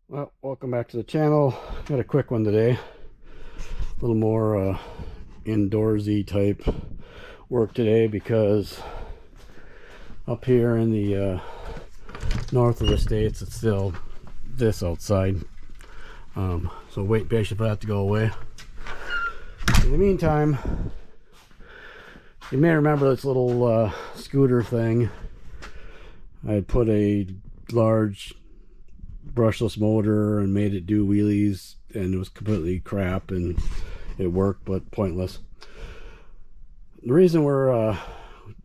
Well, welcome back to the channel. Got a quick one today. A little more indoorsy type work today because up here in the north of the states it's still this outside. So wait patient for that to go away. In the meantime, you may remember this little scooter thing. I had put a large brushless motor and made it do wheelies, and it was completely crap, and it worked but pointless. The reason we're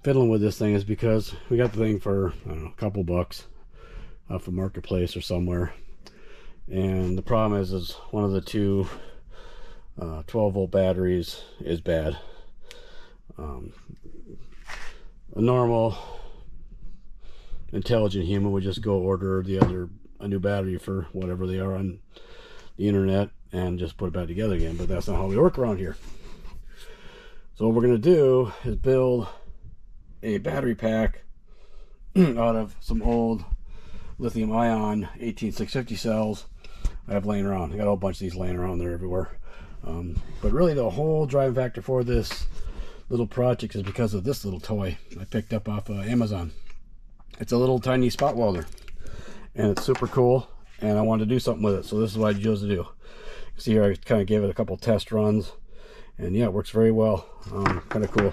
fiddling with this thing is because we got the thing for, I don't know, a couple bucks off a marketplace or somewhere, and the problem is one of the two 12-volt batteries is bad. A normal intelligent human would just go order a new battery for whatever they are on the internet and just put it back together again, but that's not how we work around here. So what we're going to do is build a battery pack out of some old lithium ion 18650 cells I have laying around. I got a whole bunch of these laying around there everywhere. But really the whole driving factor for this little project is because of this little toy I picked up off Amazon. It's a little tiny spot welder, and it's super cool, and I wanted to do something with it, so this is what I chose to do. See here, I kind of gave it a couple test runs, and yeah, it works very well. Kind of cool.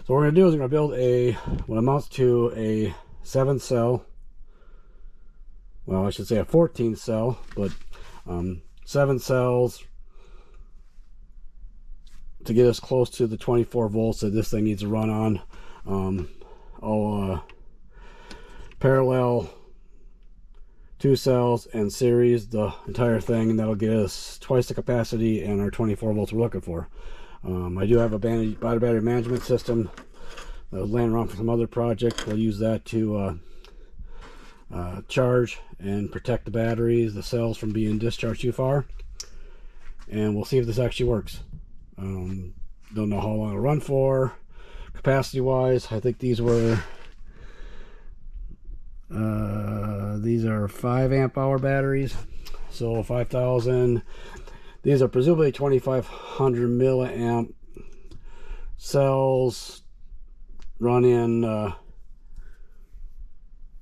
So what we're going to do is we're going to build what amounts to a 7-cell, well, I should say a 14-cell, but 7 cells to get us close to the 24 volts that this thing needs to run on. I'll parallel 2 cells and series the entire thing, and that'll get us twice the capacity and our 24 volts we're looking for. I do have a battery management system that was laying around for some other project. We'll use that to charge and protect the batteries, the cells, from being discharged too far, and we'll see if this actually works. Don't know how long it'll run for. Capacity wise, I think these were these are 5 amp hour batteries, so 5,000. These are presumably 2,500 milliamp cells run in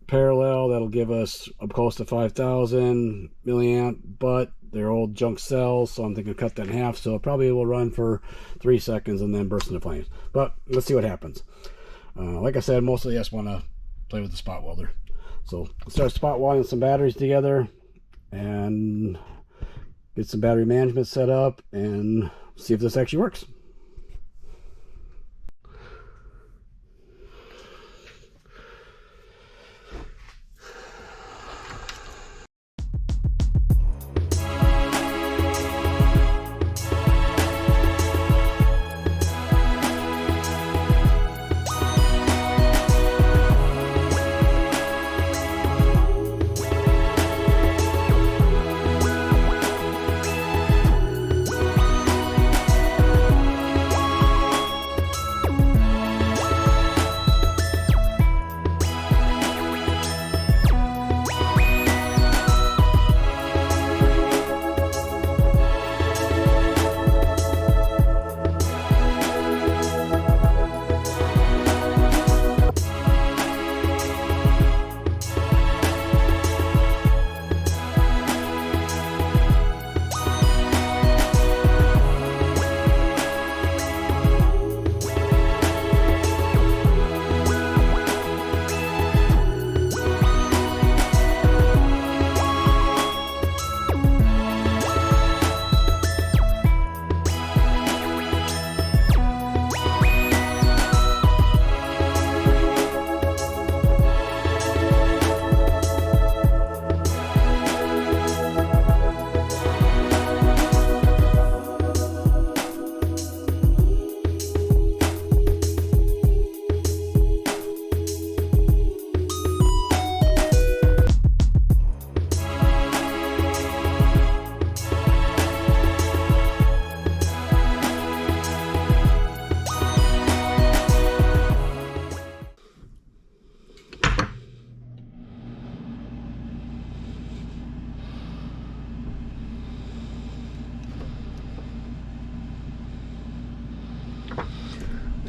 parallel. That'll give us up close to 5,000 milliamp, but they're old junk cells, so I'm thinking cut that in half, so it probably will run for 3 seconds and then burst into flames. But let's see what happens. Like I said, mostly I just want to play with the spot welder. So let's start spot welding some batteries together and get some battery management set up and see if this actually works.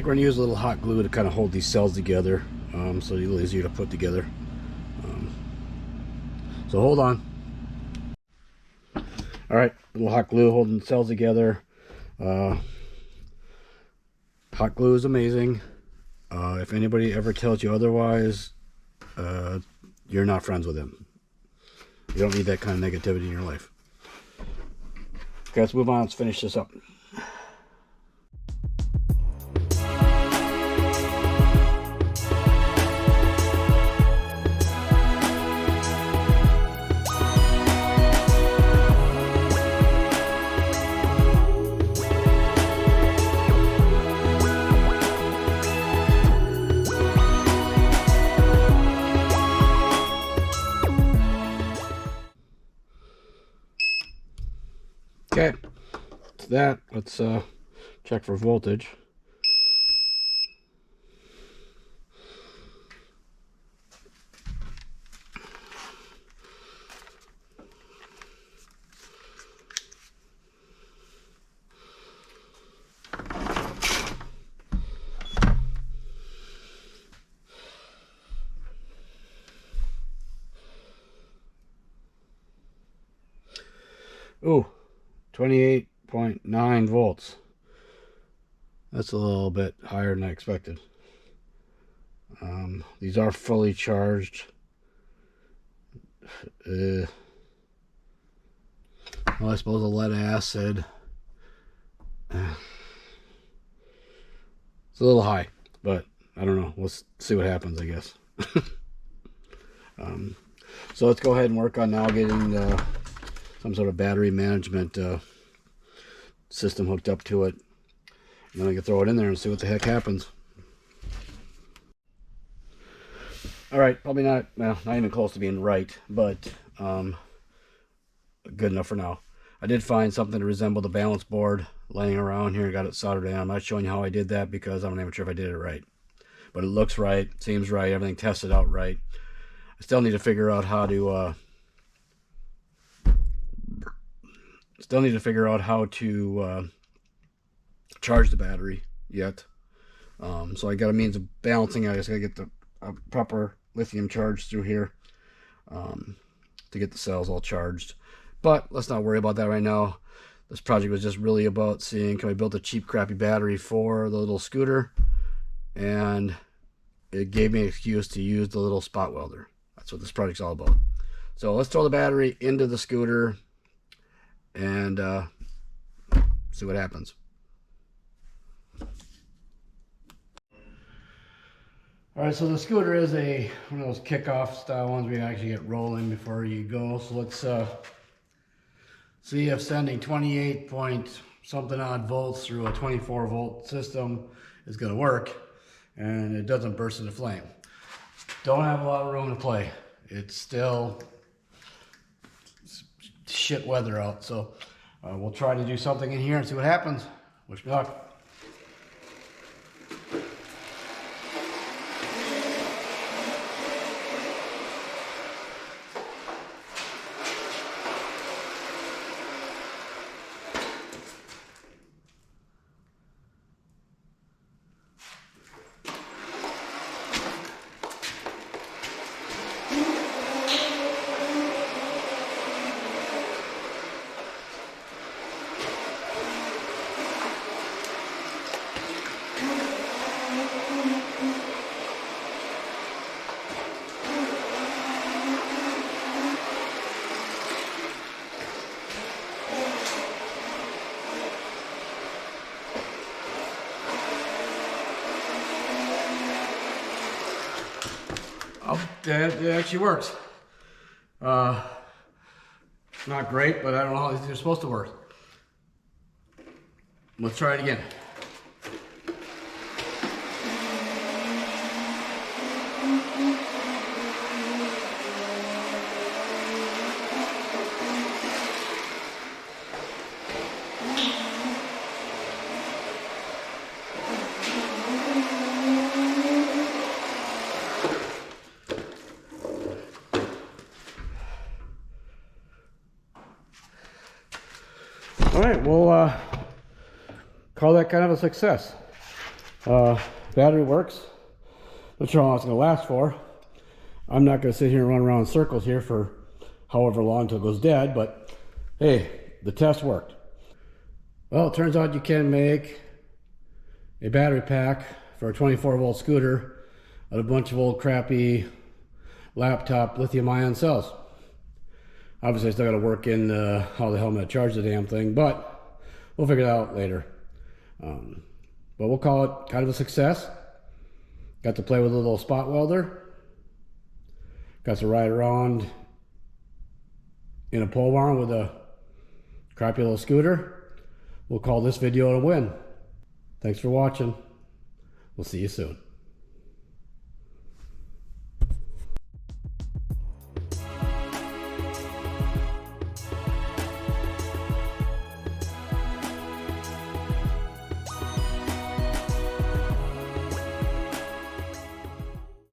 we're going to use a little hot glue to kind of hold these cells together, so it's a little easier to put together. So hold on. All right, a little hot glue holding cells together. Hot glue is amazing. If anybody ever tells you otherwise, you're not friends with them. You don't need that kind of negativity in your life. Okay, let's move on. Let's finish this up. Okay, to that, let's check for voltage. Ooh, 28.9 volts. That's a little bit higher than I expected. These are fully charged. Well, I suppose a lead acid. It's a little high, but I don't know. Let's see what happens, I guess. So let's go ahead and work on now getting some sort of battery management system hooked up to it. And then I can throw it in there and see what the heck happens. Alright, probably not, well, not even close to being right, but good enough for now. I did find something to resemble the balance board laying around here. Got it soldered in. I'm not showing you how I did that because I'm not even sure if I did it right. But it looks right, seems right, everything tested out right. I still need to figure out how to charge the battery yet. So I got a means of balancing it. I just gotta get the proper lithium charge through here to get the cells all charged. But let's not worry about that right now. This project was just really about seeing, can we build a cheap crappy battery for the little scooter, and it gave me an excuse to use the little spot welder. That's what this project's all about. So let's throw the battery into the scooter and see what happens. All right, so the scooter is one of those kickoff style ones where you actually get rolling before you go. So let's see if sending 28 point something odd volts through a 24 volt system is going to work and it doesn't burst into flame. Don't have a lot of room to play. It's still shit weather out, so we'll try to do something in here and see what happens. Wish me luck. Oh, it actually works. Not great, but I don't know how these things are supposed to work. Let's try it again. All right, we'll call that kind of a success. Battery works. Not sure how long it's going to last for. I'm not going to sit here and run around in circles here for however long until it goes dead, but hey, the test worked. Well, it turns out you can make a battery pack for a 24-volt scooter out of a bunch of old crappy laptop lithium-ion cells. Obviously, I still got to work in how the hell I'm going to charge the damn thing, but we'll figure it out later. But we'll call it kind of a success. Got to play with a little spot welder. Got to ride around in a pole barn with a crappy little scooter. We'll call this video a win. Thanks for watching. We'll see you soon.